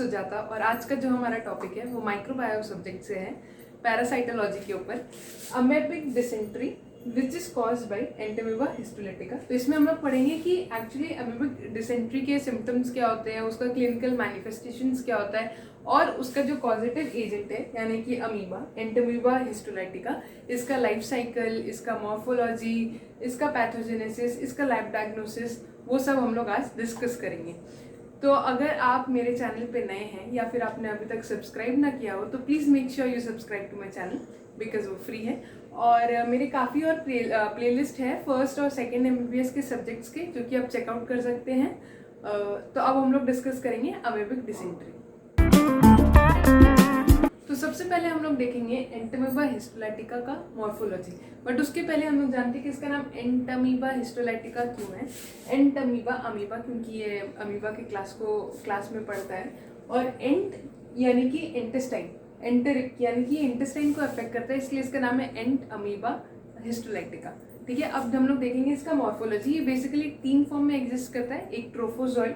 सुजाता और आज का जो हमारा टॉपिक है वो माइक्रोबायो सब्जेक्ट से है, पैरासाइटोलॉजी के ऊपर। Amoebic dysentery which is caused by Entamoeba histolytica. तो इसमें हम लोग पढ़ेंगे कि एक्चुअली अमेबिक डिसेंट्री के सिम्टम्स क्या होते हैं, उसका क्लिनिकल मैनिफेस्टेशंस क्या होता है और उसका जो कॉजेटिव एजेंट है यानी कि अमीबा एंटामीबा हिस्टोलिटिका, इसका लाइफ साइकिल, इसका मॉर्फोलॉजी, इसका पैथोजेनेसिस, इसका लैब डायग्नोसिस, वो सब हम लोग आज डिस्कस करेंगे। तो अगर आप मेरे चैनल पे नए हैं या फिर आपने अभी तक सब्सक्राइब ना किया हो तो please make sure you subscribe to my channel because वो फ्री है। और मेरे काफ़ी और प्लेलिस्ट है फर्स्ट और सेकेंड MBBS के सब्जेक्ट्स के, जो कि आप चेकआउट कर सकते हैं। तो अब हम लोग डिस्कस करेंगे अमेबिक डिसेंट्री। तो सबसे पहले हम लोग देखेंगे एंटामीबा हिस्टोलिटिका का मॉर्फोलॉजी। बट उसके पहले हम लोग जानते हैं कि इसका नाम एंटामीबा हिस्टोलिटिका क्यों है। एंटामीबा अमीबा क्योंकि ये अमीबा के क्लास में पढ़ता है, और एंट यानी कि इंटेस्टाइन, एंटेरिक यानी कि इंटेस्टाइन को अफेक्ट करता है, इसलिए इसका नाम है एंटामीबा हिस्टोलिटिका। ठीक है, अब हम लोग देखेंगे इसका मॉर्फोलॉजी। ये बेसिकली 3 फॉर्म में एग्जिस्ट करता है, एक ट्रोफोजोइड,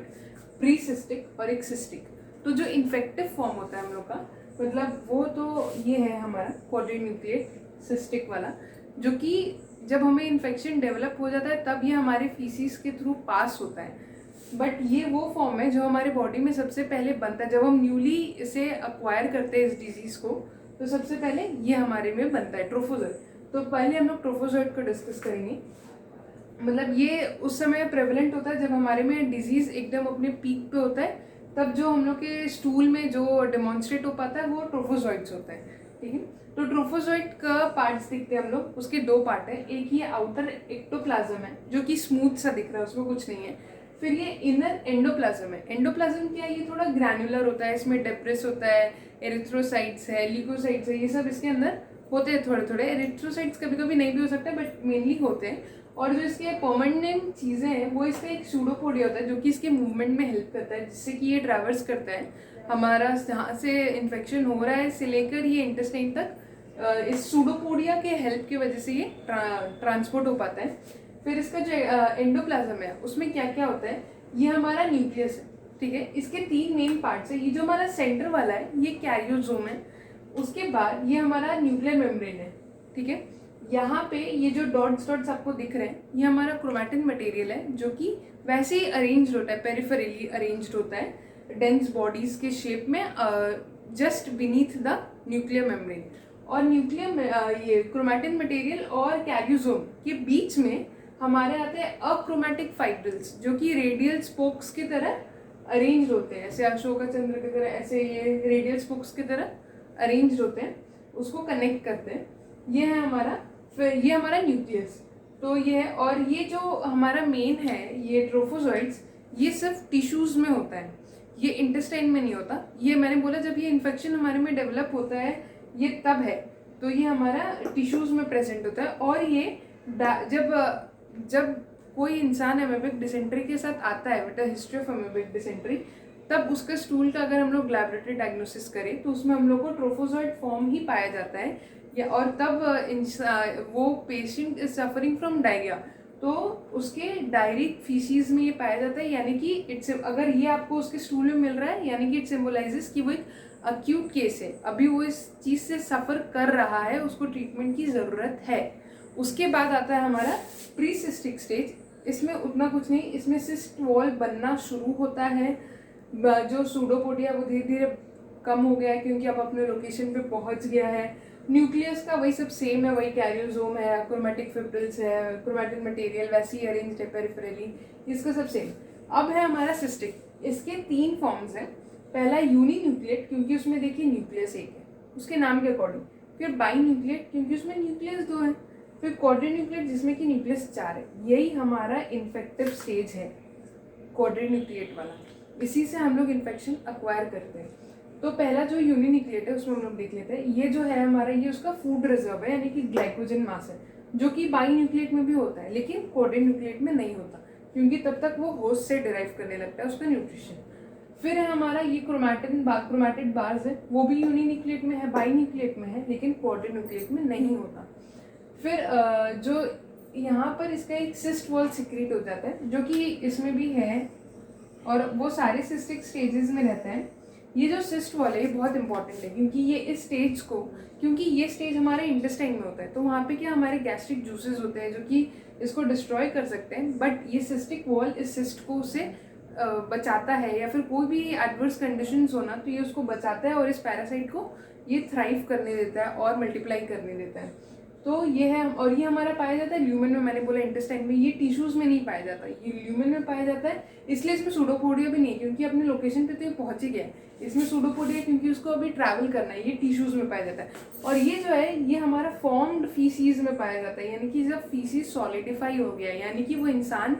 प्रीसिस्टिक और एक सिस्टिक। तो जो इन्फेक्टिव फॉर्म होता है हम लोग का, मतलब वो तो ये है हमारा क्वाड्रीन्यूक्लिएट सिस्टिक वाला, जो कि जब हमें इन्फेक्शन डेवलप हो जाता है तब ये हमारे फीसिस के थ्रू पास होता है। बट ये वो फॉर्म है जो हमारे बॉडी में सबसे पहले बनता है। जब हम न्यूली इसे अक्वायर करते हैं इस डिजीज़ को, तो सबसे पहले ये हमारे में बनता है ट्रोफोजोइड। तो पहले हम लोग ट्रोफोजोइड को डिस्कस करेंगे। मतलब ये उस समय प्रेवलेंट होता है जब हमारे में डिजीज़ एकदम अपने पीक पे होता है, तब जो हम लोग के स्टूल में जो डेमोन्स्ट्रेट हो पाता है वो ट्रोफोजोइड्स होता है। ठीक है, तो ट्रोफोजोइड का पार्ट्स देखते हैं हम लोग। उसके 2 पार्ट है, एक ये आउटर एक्टोप्लाज्म है जो कि स्मूथ सा दिख रहा है, उसमें कुछ नहीं है। फिर ये इनर एंडोप्लाज्म है। एंडोप्लाज्म क्या है, ये थोड़ा ग्रैनुलर होता है, इसमें डेब्रिस होता है, एरिथ्रोसाइट्स है, ल्यूकोसाइट्स है, ये सब इसके अंदर होते हैं थोड़े थोड़े। एरिथ्रोसाइट्स कभी कभी नहीं भी हो सकता बट मेनली होते हैं। और जो इसके परमानेंट चीज़ें हैं वो इसका एक सूडोपोडिया होता है जो कि इसके मूवमेंट में हेल्प करता है, जिससे कि ये ट्रैवर्स करता है हमारा जहाँ से इन्फेक्शन हो रहा है से लेकर ये इंटेस्टाइन तक। इस सूडोपोडिया के हेल्प की वजह से ये ट्रांसपोर्ट हो पाता है। फिर इसका जो एंडोप्लाज्म है उसमें क्या क्या होता है, ये हमारा न्यूक्लियस है। ठीक है, इसके 3 मेन पार्ट्स है। ये जो हमारा सेंटर वाला है ये कैरियोसोम है। उसके बाद ये हमारा न्यूक्लियर मेम्ब्रेन है। ठीक है, यहाँ पे ये जो डॉट्स आपको दिख रहे हैं ये हमारा क्रोमैटिन मटेरियल है, जो कि वैसे ही अरेंज्ड होता है, पेरिफेरली अरेंज्ड होता है डेंस बॉडीज के शेप में, just beneath the nuclear membrane. और न्यूक्लियर ये क्रोमैटिन मटेरियल और कैरियोसोम के बीच में हमारे आते हैं अक्रोमैटिक फाइब्रिल्स, जो कि रेडियल स्पोक्स की तरह अरेंज होते हैं, ऐसे अशोका चंद्र की तरह, ऐसे ये रेडियल स्पोक्स की तरह अरेंज होते हैं, उसको कनेक्ट करते हैं। ये है हमारा, फिर ये हमारा न्यूक्लियस। तो ये है, और ये जो हमारा मेन है ये ट्रोफोजोइड्स, ये सिर्फ टिश्यूज़ में होता है, ये इंटेस्टाइन में नहीं होता। ये मैंने बोला जब ये इन्फेक्शन हमारे में डेवलप होता है ये तब है, तो ये हमारा टिश्यूज़ में प्रेजेंट होता है। और ये जब कोई इंसान अमेबिक डिसेंट्री के साथ आता है with history of amoebic dysentery, तब उसका स्टूल का अगर हम लोग लैबोरेटरी डायग्नोसिस करें तो उसमें हम लोग को ट्रोफोजोइड फॉर्म ही पाया जाता है, या और तब वो patient is suffering from diarrhoea, तो उसके डायरिक फीसीज में ये पाया जाता है। यानी कि इट्स, अगर ये आपको उसके स्टूल में मिल रहा है यानी कि इट सिम्बोलाइजेस कि वो एक अक्यूट केस है, अभी वो इस चीज़ से सफ़र कर रहा है, उसको ट्रीटमेंट की ज़रूरत है। उसके बाद आता है हमारा प्रीसिस्टिक स्टेज। इसमें उतना कुछ नहीं, इसमें सिस्ट वॉल बनना शुरू होता है। जो सूडोपोडिया वो धीरे धीरे कम हो गया है क्योंकि अब अपने लोकेशन पे पहुंच गया है। न्यूक्लियस का वही सब सेम है, वही कैरियोसोम है, क्रोमैटिक फिब्रिल्स है, क्रोमैटिन मटेरियल वैसे ही अरेंज्ड है पेरिफेरली, इसका सब सेम। अब है हमारा सिस्टिक। इसके 3 फॉर्म्स हैं। पहला यूनी न्यूक्लिएट, क्योंकि उसमें देखिए न्यूक्लियस एक है उसके नाम के अकॉर्डिंग। फिर बाई न्यूक्लिएट, क्योंकि उसमें न्यूक्लियस 2 है। फिर क्वाड्रीन्यूक्लिएट, जिसमें कि न्यूक्लियस 4 है। यही हमारा इन्फेक्टिव स्टेज है क्वाड्रीन्यूक्लिएट वाला, इसी से हम लोग इन्फेक्शन अक्वायर करते हैं। तो पहला जो यूनिन्यूक्लिएट है उसमें हम लोग देख लेते हैं। ये जो है हमारा, ये उसका फूड रिजर्व है, यानी कि ग्लाइकोजन मास है, जो कि बाई न्यूक्लिएट में भी होता है लेकिन क्वाड्रीन्यूक्लिएट में नहीं होता, क्योंकि तब तक वो होस्ट से डिराइव करने लगता है उसका न्यूट्रिशन। फिर है हमारा ये क्रोमैटिड बार्स है, वो भी यूनिन्यूक्लिएट में है, बाई न्यूक्लिएट में है, लेकिन क्वाड्रीन्यूक्लिएट में नहीं होता। फिर जो यहाँ पर इसका एक सिस्ट वॉल सिक्रीट हो जाता है, जो कि इसमें भी है, और वो सारे सिस्टिक स्टेजेस में रहता है। ये जो सिस्ट वॉल है ये बहुत इंपॉर्टेंट है, क्योंकि ये इस स्टेज को, क्योंकि ये स्टेज हमारे इंटेस्टाइन में होता है, तो वहाँ पे क्या हमारे गैस्ट्रिक जूसेस होते हैं जो कि इसको डिस्ट्रॉय कर सकते हैं, बट ये सिस्टिक वॉल इस सिस्ट को उससे बचाता है, या फिर कोई भी एडवर्स कंडीशंस होना तो ये उसको बचाता है और इस पैरासाइट को ये थ्राइव करने देता है और मल्टीप्लाई करने देता है। तो ये है, और ये हमारा पाया जाता है ल्यूमेन में, मैंने बोला इंटेस्टाइन में, ये टिश्यूज में नहीं पाया जाता, ये ल्यूमेन में पाया जाता है, इसलिए इसमें सूडोपोडिया भी नहीं है, क्योंकि अपने लोकेशन पे तो ये पहुंच ही गया है। इसमें सूडोपोडिया क्योंकि उसको अभी ट्रैवल करना है, ये टिश्यूज में पाया जाता है। और ये जो है ये हमारा फॉर्म्ड फीसीज में पाया जाता है, यानी कि जब फीसीज सॉलिडिफाई हो गया है, यानी कि वो इंसान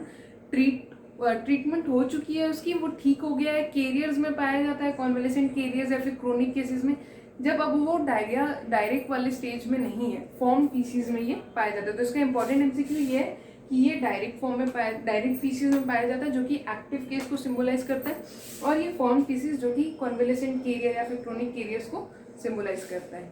ट्रीटमेंट हो चुकी है उसकी, वो ठीक हो गया है, कैरियर्स में पाया जाता है, कॉन्वलेसेंट कैरियर्स या फिर क्रोनिक केसेस में, जब अब वो डायरिया डायरेक्ट वाले स्टेज में नहीं है, फॉर्म फीसीज में ये पाया जाता है। तो इसका इंपॉर्टेंट एमसीक्यू ये है कि ये डायरेक्ट फॉर्म में डायरेक्ट फीसीज में पाया जाता है, जो कि एक्टिव केस को सिंबलाइज करता है, और ये फॉर्म फीसीज जो कि कॉन्वलेसेंट कैरियर या फिर क्रोनिक कैरियर्स को सिंबलाइज करता है।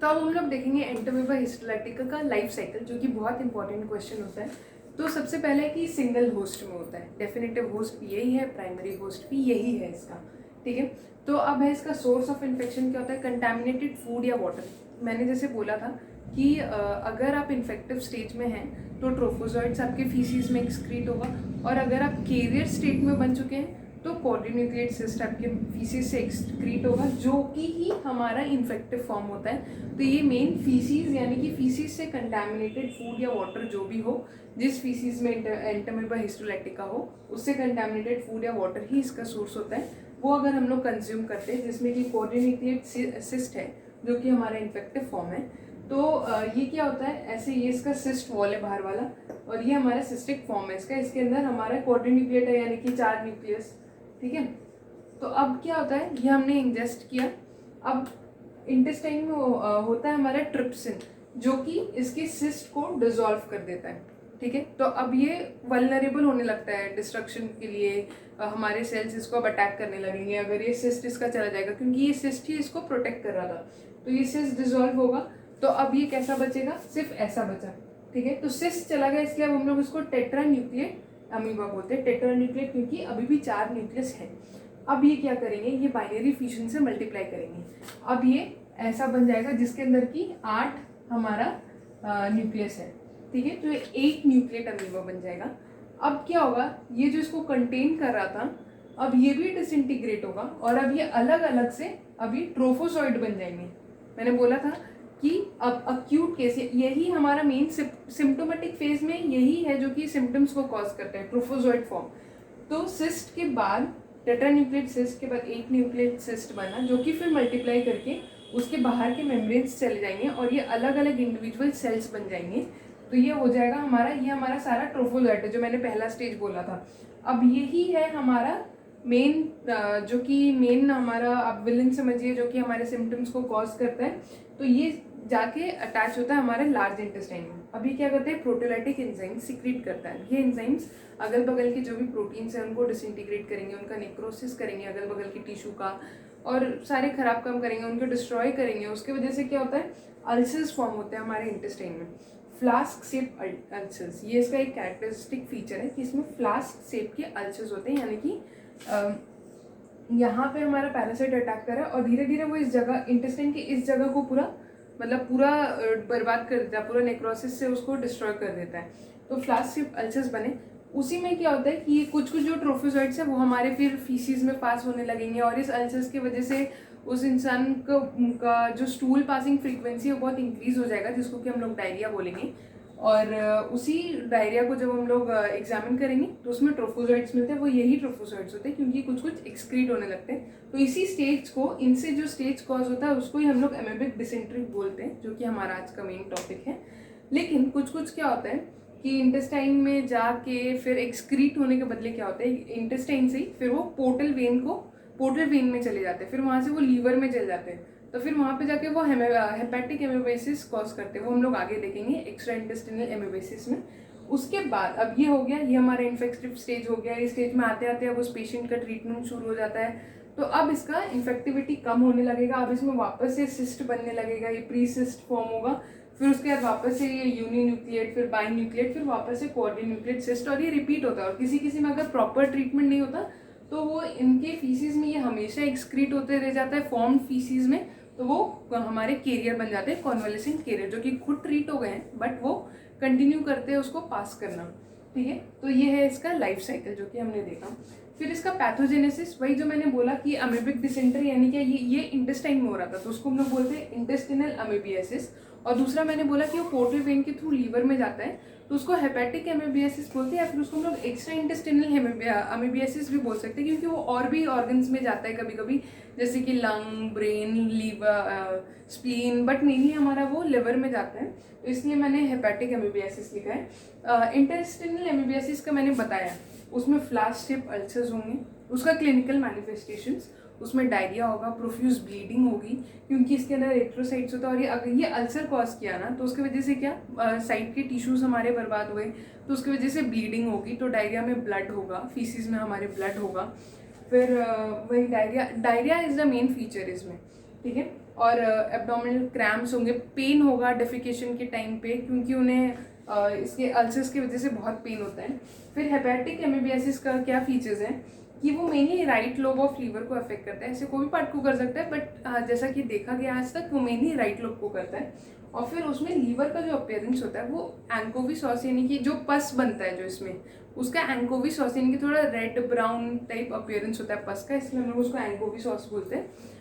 तो अब हम लोग देखेंगे एंटोमीबा हिस्टोलैटिका का लाइफ साइकिल, जो कि बहुत इंपॉर्टेंट क्वेश्चन होता है। तो सबसे पहले कि सिंगल होस्ट में होता है, डेफिनेटिव होस्ट भी यही है, प्राइमरी होस्ट भी यही है इसका, ठीक है। तो अब है इसका सोर्स ऑफ इन्फेक्शन क्या होता है, कंटैमिनेटेड फूड या वाटर। मैंने जैसे बोला था कि अगर आप इन्फेक्टिव स्टेज में हैं तो ट्रोफोजॉइड्स आपके फीसिस में एक्सक्रीट होगा, और अगर आप कैरियर स्टेट में बन चुके हैं तो क्वाड्रीन्यूक्लिएट सिस्ट आपके फीसिस से एक्सक्रीट होगा, जो कि ही हमारा इन्फेक्टिव फॉर्म होता है। तो ये मेन फीसिस यानी कि फीसिस से कंटैमिनेटेड फूड या वाटर जो भी हो, जिस फीसिस में एंटोमीबा हिस्टोलैटिका हो, उससे कंटैमिनेटेड फूड या वाटर ही इसका सोर्स होता है, वो अगर हम लोग कंज्यूम करते हैं, जिसमें कि क्वाड्रीन्यूक्लिएट सिस्ट है जो कि हमारा इन्फेक्टिव फॉर्म है। तो ये क्या होता है, ऐसे ये इसका सिस्ट वॉल है बाहर वाला, और ये हमारा सिस्टिक फॉर्म है इसका, इसके अंदर हमारा क्वाड्रीन्यूक्लिएट है यानी कि 4 न्यूक्लियस, ठीक है। तो अब क्या होता है, ये हमने इंजेस्ट किया, अब इंटेस्टाइन में होता है हमारा ट्रिप्सिन, जो कि इसके सिस्ट को डिसॉल्व कर देता है, ठीक है। तो अब ये वल्नरेबल होने लगता है डिस्ट्रक्शन के लिए, हमारे सेल्स इसको अब अटैक करने लगेंगे अगर ये सिस्ट इसका चला जाएगा, क्योंकि ये सिस्ट ही इसको प्रोटेक्ट कर रहा था। तो ये सिस्ट डिसॉल्व होगा, तो अब ये कैसा बचेगा, सिर्फ ऐसा बचा, ठीक है। तो सिस्ट चला गया, इसलिए अब हम लोग इसको टेट्रा न्यूक्लिएट अमीबा बोलते हैं, टेट्रा न्यूक्लिएट क्योंकि अभी भी 4 न्यूक्लियस है। अब ये क्या करेंगे, ये बाइनरी फ्यूजन से मल्टीप्लाई करेंगे, अब ये ऐसा बन जाएगा जिसके अंदर की 8 हमारा न्यूक्लियस है, ठीक है। तो ये 8 न्यूक्लिएट अमीबा बन जाएगा। अब क्या होगा, ये जो इसको कंटेन कर रहा था, अब ये भी डिसइंटीग्रेट होगा, और अब ये अलग अलग से अभी ट्रोफोसॉइड बन जाएंगे। मैंने बोला था कि अब अक्यूट केस, यही हमारा मेन सिम्टोमेटिक फेज में यही है जो कि सिम्टम्स को कॉज करता है, ट्रोफोजॉइड फॉर्म। तो सिस्ट के बाद, टेट्रान्यूक्लिएट सिस्ट के बाद 8 न्यूक्लिएट सिस्ट बना, जो कि फिर मल्टीप्लाई करके उसके बाहर के मेम्ब्रेन्स चले जाएंगे और ये अलग अलग इंडिविजुअल सेल्स बन जाएंगे। तो ये हो जाएगा हमारा, ये हमारा सारा ट्रोफोजॉइड है जो मैंने पहला स्टेज बोला था। अब यही है हमारा मेन, जो कि मेन हमारा, आप विलन समझिए, जो कि हमारे सिम्टम्स को कॉज करता है। तो ये जाके अटैच होता है हमारे लार्ज इंटेस्टाइन में। अभी क्या करते हैं, प्रोटीलाइटिक एंजाइम सीक्रेट करता है, ये एंजाइम्स अगल बगल के जो भी प्रोटीन्स हैं उनको डिसइंटीग्रेट करेंगे, उनका नेक्रोसिस करेंगे अगल बगल के टिश्यू का, और सारे खराब काम करेंगे, उनको डिस्ट्रॉय करेंगे। उसकी वजह से क्या होता है, अल्सर्स फॉर्म होते हैं हमारे इंटेस्टाइन में, फ्लास्क शेप अल्सर्स। ये इसका एक कैरेक्टरिस्टिक फीचर है कि इसमें फ्लास्क शेप के अल्सर्स होते हैं, यानी कि यहाँ पे हमारा पैरासाइट अटैक कर रहा है और धीरे धीरे वो इस जगह, इंटेस्टाइन की इस जगह को पूरा पूरा बर्बाद कर देता है, पूरा नेक्रोसिस से उसको डिस्ट्रॉय कर देता है। तो फ्लास्क शेप अल्सर्स बने, उसी में क्या होता है कि ये कुछ कुछ जो ट्रोफोजॉइड्स है वो हमारे फिर फीसिस में पास होने लगेंगे, और इस अल्सर्स की वजह से उस इंसान का जो स्टूल पासिंग फ्रीक्वेंसी है वो बहुत इंक्रीज हो जाएगा, जिसको कि हम लोग डायरिया बोलेंगे। और उसी डायरिया को जब हम लोग एग्जामिन करेंगे तो उसमें ट्रोफोजॉइड्स मिलते हैं, वो यही ट्रोफोजॉइड्स होते हैं क्योंकि कुछ कुछ एक्सक्रीट होने लगते हैं। तो इसी स्टेज को, इनसे जो स्टेज कॉज होता है उसको ही हम लोग एमेबिक डिसेंट्री बोलते हैं, जो कि हमारा आज का मेन टॉपिक है। लेकिन कुछ कुछ क्या होता है कि इंटेस्टाइन में जाके फिर एक्सक्रीट होने के बदले क्या होता है, इंटेस्टाइन से ही फिर वो पोर्टल वेन में चले जाते हैं, फिर वहाँ से वो लीवर में चले जाते हैं, तो फिर वहाँ पे जाके वो हेपेटिक एमेबाइसिस कॉज करते हैं, वो हम लोग आगे देखेंगे एक्स्ट्रा इंटेस्टिनल एमेबाइसिस में। उसके बाद अब ये हो गया, ये हमारा इन्फेक्टिव स्टेज हो गया। इस स्टेज में आते आते अब उस पेशेंट का ट्रीटमेंट शुरू हो जाता है, तो अब इसका इन्फेक्टिविटी कम होने लगेगा, अब इसमें वापस से सिस्ट बनने लगेगा, ये प्री सिस्ट फॉर्म होगा, फिर उसके बाद वापस से ये यूनिन्यूक्लिएट, फिर बाइन्यूक्लिएट, फिर वापस से क्वाड्रीन्यूक्लिएट सिस्ट, और ये रिपीट होता है। और किसी किसी में अगर प्रॉपर ट्रीटमेंट नहीं होता तो वो इनके फीसिस में ये हमेशा एक्सक्रीट होते रह जाता है फॉर्म फीसिस में, तो वो हमारे कैरियर बन जाते हैं, कॉन्वलेसेंट कैरियर, जो कि खुद ट्रीट हो गए हैं बट वो कंटिन्यू करते हैं उसको पास करना। ठीक है, तो ये है इसका लाइफ साइकिल जो कि हमने देखा। फिर इसका पैथोजेनेसिस, वही जो मैंने बोला कि अमीबिक डिसेंट्री यानी कि ये इंटेस्टाइन में हो रहा था, तो उसको हम लोग बोलते हैं इंटेस्टिनल अमीबियासिस। और दूसरा मैंने बोला कि वो पोर्टल वेन के थ्रू लीवर में जाता है, तो उसको हेपेटिक अमीबियासिस बोलते हैं, या फिर उसको हम लोग एक्स्ट्रा इंटेस्टिनल अमीबियासिस भी बोल सकते हैं, क्योंकि वो और भी ऑर्गन्स में जाता है कभी कभी, जैसे कि lung, brain, liver, spleen, but mainly हमारा वो लिवर में जाता है, तो इसलिए मैंने हेपेटिक अमीबियासिस लिखा है। इंटेस्टिनल अमीबियासिस का मैंने बताया, उसमें फ्लैश शेप अल्सर्स होंगे, उसका क्लिनिकल मैनिफेस्टेशंस, उसमें डायरिया होगा, प्रोफ्यूज ब्लीडिंग होगी, क्योंकि इसके अंदर एरिथ्रोसाइट्स होता है, और ये अगर ये अल्सर कॉज किया ना, तो उसकी वजह से क्या साइड के टिश्यूज हमारे बर्बाद हुए, तो उसकी वजह से ब्लीडिंग होगी, तो डायरिया में ब्लड होगा, फीसिस में हमारे ब्लड होगा। फिर वही diarrhoea is the main feature इसमें। ठीक है, और एब्डोमिनल क्रैम्प्स होंगे, पेन होगा डेफिकेशन के टाइम पे, क्योंकि उन्हें इसके अल्सर्स की वजह से बहुत पेन होता है। फिर हेपेटिक अमीबियासिस का क्या फीचर्स हैं कि वो mainly right lobe of liver को अफेक्ट करता है, ऐसे कोई भी पार्ट को कर सकता है, बट जैसा कि देखा गया आज तक वो मेनली राइट लोब को करता है। और फिर उसमें लीवर का जो अपीयरेंस होता है वो एंकोवी सॉस, यानी कि जो पस बनता है जो इसमें, उसका एंकोवी सॉस यानी कि थोड़ा रेड ब्राउन टाइप अपीयरेंस होता है पस का, इसलिए हम लोग उसको एंकोवी सॉस बोलते हैं।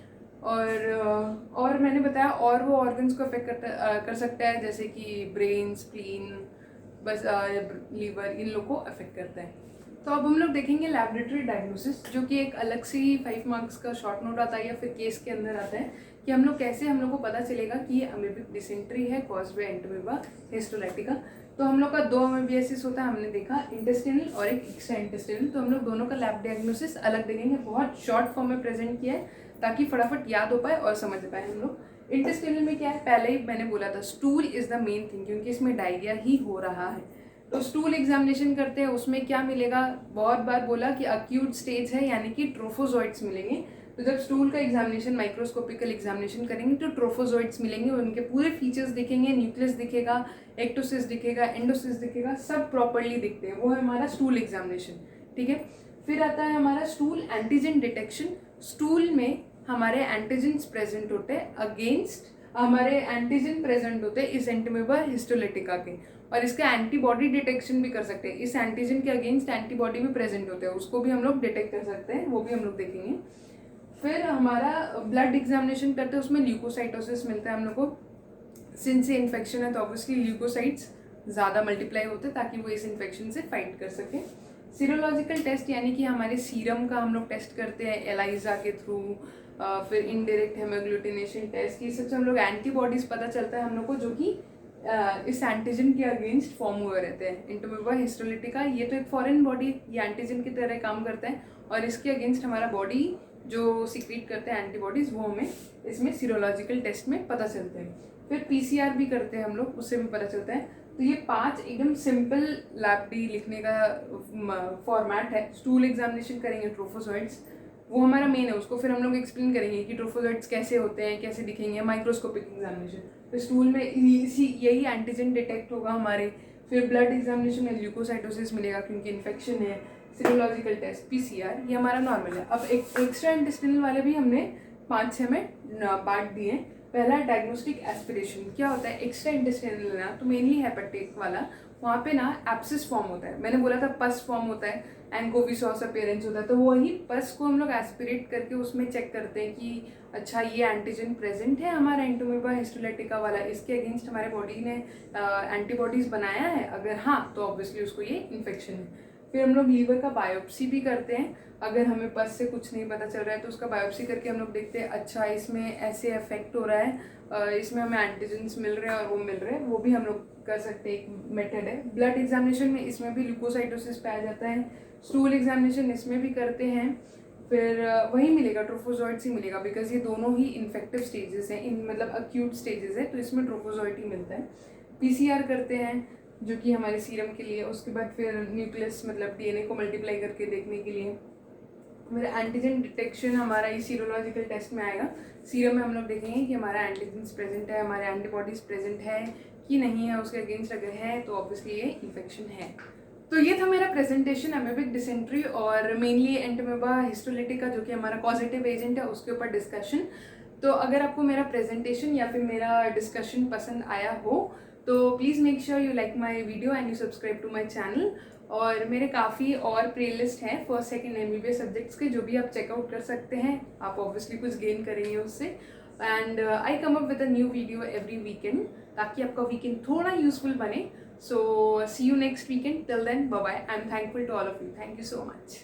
और मैंने बताया और वो ऑर्गन्स को अफेक्ट कर सकता है, जैसे कि ब्रेन, स्प्लीन, बस लीवर, इन लोग को अफेक्ट करता है। तो अब हम लोग देखेंगे लैबोरेटरी डायग्नोसिस, जो कि एक अलग से ही 5 मार्क्स का शॉर्ट नोट आता है या फिर केस के अंदर आता है, कि हम लोग कैसे हम लोग को पता चलेगा कि ये अमीबिक डिसेंट्री है कॉज्ड बाय एंटोमीबा हिस्टोलाइटिका। तो हम लोग का 2 अमीबियासिस होता है, हमने देखा इंटेस्टिनल और एक एक्स्ट्रा इंटेस्टिनल, तो हम लोग दोनों का लैब डायग्नोसिस अलग देखेंगे, बहुत शॉर्ट फॉर्म में प्रेजेंट किया है ताकि फटाफट याद हो पाए और समझ पाए हम लोग। इंटेस्टिनल में क्या है, पहले ही मैंने बोला था stool is the main thing, क्योंकि इसमें डायरिया ही हो रहा है। तो स्टूल एग्जामिनेशन करते हैं, उसमें क्या मिलेगा, बहुत बार बोला कि अक्यूट स्टेज है, यानी कि ट्रोफोजोइड्स मिलेंगे। तो जब स्टूल का एग्जामिनेशन, माइक्रोस्कोपिकल एग्जामिनेशन करेंगे तो ट्रोफोजोइड्स मिलेंगे, उनके पूरे फीचर्स दिखेंगे, न्यूक्लियस दिखेगा, एक्टोसिस दिखेगा, एंडोसिस दिखेगा, सब प्रॉपर्ली दिखते हैं, वो है हमारा स्टूल एग्जामिनेशन। ठीक है, फिर आता है हमारा स्टूल एंटीजन डिटेक्शन। स्टूल में हमारे एंटीजेंस प्रेजेंट होते हैं अगेंस्ट, हमारे एंटीजन प्रेजेंट होते हैं इस एंटीमीबा हिस्टोलाइटिका के, और इसका एंटीबॉडी डिटेक्शन भी कर सकते हैं, इस एंटीजन के अगेंस्ट एंटीबॉडी भी प्रेजेंट होते हैं, उसको भी हम लोग डिटेक्ट कर सकते हैं, वो भी हम लोग देखेंगे। फिर हमारा ब्लड एग्जामिनेशन करते हैं, उसमें ल्यूकोसाइटोसिस मिलता है हम लोग को, सिंस ये इन्फेक्शन है तो ऑब्वियसली ल्यूकोसाइट्स ज़्यादा मल्टीप्लाई होते हैं ताकि वो इस इन्फेक्शन से फाइट कर सकें। सीरोलॉजिकल टेस्ट यानी कि हमारे सीरम का हम लोग टेस्ट करते हैं एलाइजा के थ्रू, फिर इनडायरेक्ट हेमोग्लूटिनेशन टेस्ट, ये सबसे हम लोग एंटीबॉडीज पता चलता है हम लोग को, जो कि इस एंटीजन के अगेंस्ट फॉर्म हुए रहते हैं। एंटोमीबा हिस्टोलाइटिका ये तो एक फॉरेन बॉडी, ये एंटीजन की तरह काम करता है, और इसके अगेंस्ट हमारा बॉडी जो सिक्रीट करते हैं एंटीबॉडीज, वो हमें इसमें सीरोलॉजिकल टेस्ट में पता चलते हैं। फिर पीसीआर भी करते हैं हम लोग, उससे भी पता चलता है। तो ये 5 एकदम सिंपल लैब डी लिखने का फॉर्मेट है। स्टूल एग्जामिनेशन करेंगे ट्रोफोजोइड्स, वो हमारा मेन है, उसको फिर हम लोग एक्सप्लेन करेंगे कि ट्रोफोजोइड्स कैसे होते हैं, कैसे दिखेंगे, माइक्रोस्कोपिक एग्जामिनेशन। तो स्टूल में यही एंटीजन डिटेक्ट होगा हमारे। फिर ब्लड एग्जामिनेशन में ल्यूकोसाइटोसिस मिलेगा क्योंकि इन्फेक्शन है। सीरोलॉजिकल टेस्ट पीसीआर, ये हमारा नॉर्मल है। अब एक एक्स्ट्रा इंटेस्टिनल वाले भी हमने 5-6 में बांट दिए हैं। पहला डायग्नोस्टिक एस्पिरेशन, क्या होता है एक्स्ट्रा इंटेस्टिनल ना, तो मेनली हेपेटिक वाला, वहाँ पे ना एब्सिस फॉर्म होता है, मैंने बोला था पस फॉर्म होता है, एंकोविसॉस अपीयरेंस होता है, तो वही पस को हम लोग एस्पिरेट करके उसमें चेक करते हैं कि अच्छा ये एंटीजन प्रेजेंट है हमारा एंटोमीबा हिस्टोलाइटिका वाला, इसके अगेंस्ट हमारे बॉडी ने एंटीबॉडीज बनाया है, अगर हाँ तो ऑब्वियसली उसको ये इन्फेक्शन है। फिर हम लोग लीवर का बायोप्सी भी करते हैं, अगर हमें पस से कुछ नहीं पता चल रहा है तो उसका बायोप्सी करके हम लोग देखते हैं अच्छा इसमें ऐसे इफेक्ट हो रहा है, इसमें हमें एंटीजेंस मिल रहे हैं और वो मिल रहे हैं, वो भी हम लोग कर सकते हैं, एक मेथड है। ब्लड एग्जामिनेशन में इसमें भी ल्यूकोसाइटोसिस पाया जाता है। स्टूल एग्जामिनेशन इसमें भी करते हैं, फिर वही मिलेगा, ट्रोफोजोइड्स ही मिलेगा, बिकॉज ये दोनों ही इन्फेक्टिव स्टेजेस हैं, इन मतलब अक्यूट स्टेजेस है, तो इसमें ट्रोफोजोइड ही मिलता है। पीसीआर करते हैं जो कि हमारे सीरम के लिए, उसके बाद फिर न्यूक्लियस मतलब डीएनए को मल्टीप्लाई करके देखने के लिए। फिर एंटीजन डिटेक्शन हमारा इस सीरोलॉजिकल टेस्ट में आएगा। सीरम में हम लोग देखेंगे कि हमारा एंटीजेंस प्रेजेंट है, हमारे एंटीबॉडीज प्रेजेंट है कि नहीं है, उसके अगेंस्ट अगर है तो ऑब्वियसली ये इन्फेक्शन है। तो ये था मेरा प्रेजेंटेशन अमेबिक डिसेंट्री और मेनली एंटोमेबा हिस्टोलिटिका जो कि हमारा कॉजेटिव एजेंट है उसके ऊपर डिस्कशन। तो अगर आपको मेरा प्रेजेंटेशन या फिर मेरा डिस्कशन पसंद आया हो तो please make sure you like my video and you subscribe to my channel. और मेरे काफ़ी और प्लेलिस्ट हैं फर्स्ट सेकंड MBBS सब्जेक्ट्स के, जो भी आप चेकआउट कर सकते हैं। आप ऑब्वियसली कुछ गेन करेंगे उससे। And I come up with a new video every weekend ताकि आपका वीकेंड थोड़ा यूजफुल बने। So see you next weekend. Till then, bye bye. I'm thankful to all of you. Thank you so much.